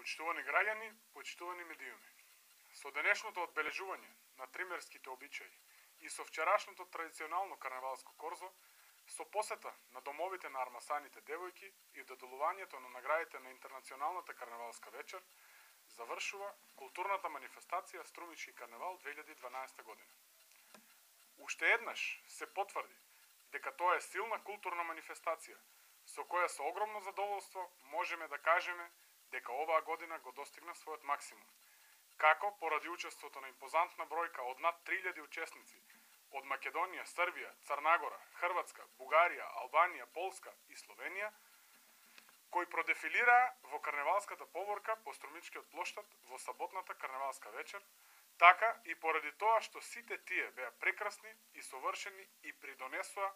Почитувани граѓани, почитувани медиуми. Со денешното одбележување на тримерските обичаи и со вчерашното традиционално карневалско корзо, со посета на домовите на армасаните девојки и доделувањето на наградите на Интернационалната карневалска вечер, завршува културната манифестација Струмички карневал 2012 година. Уште еднаш се потврди дека тоа е силна културна манифестација, со која со огромно задоволство можеме да кажеме дека оваа година го достигна својот максимум. Како поради учеството на импозантна бројка од над 3000 учесници од Македонија, Србија, Црнагора, Хрватска, Бугарија, Албанија, Полска и Словенија, кои продефилираа во карневалската поворка по Струмичкиот плоштад во саботната карневалска вечер, така и поради тоа што сите тие беа прекрасни и совршени и придонесоа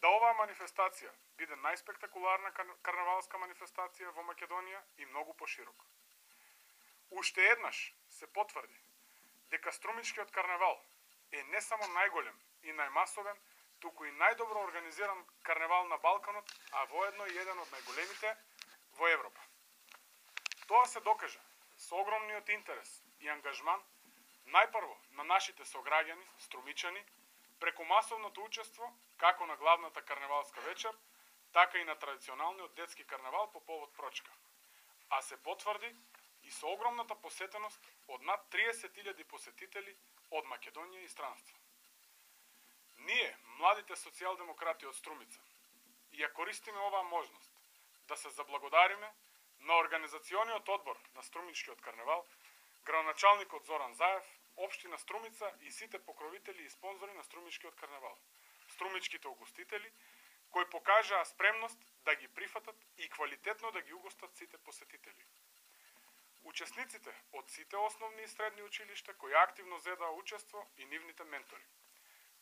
да оваа манифестација биде најспектакуларна карневалска манифестација во Македонија и многу пошироко. Уште еднаш се потврди дека Струмичкиот карневал е не само најголем и најмасовен, туку и најдобро организиран карневал на Балканот, а воедно и еден од најголемите во Европа. Тоа се докажа со огромниот интерес и ангажман најпрво на нашите сограѓани, струмичани, преку масовното учество како на главната карневалска вечер, така и на традиционалниот детски карневал по повод Прочка. А се потврди и со огромната посетеност од над 30.000 посетители од Македонија и странство. Ние, младите социјалдемократи од Струмица, ја користиме оваа можност да се заблагодариме на Организациониот одбор на Струмичкиот карневал, градоначалникот Зоран Заев, Општина Струмица и сите покровители и спонзори на Струмичкиот карневал, струмичките угостители, кои покажаа спремност да ги прифатат и квалитетно да ги угостат сите посетители. Учесниците од сите основни и средни училишта кои активно зедаа учество и нивните ментори.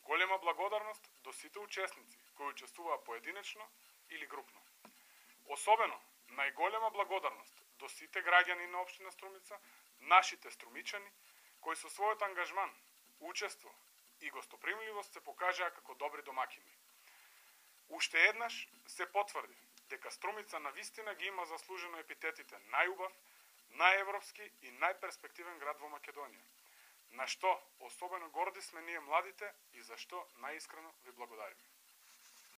Голема благодарност до сите учесници кои учествуваа поединечно или групно. Особено најголема благодарност до сите граѓани на општина Струмица, нашите струмичани, кои со својот ангажман, учество и гостопримливост се покажаа како добри домакини. Уште еднаш се потврди дека Струмица навистина ги има заслужено епитетите најубав, најевропски и најперспективен град во Македонија, на што особено горди сме ние младите и за што најискрено ви благодариме.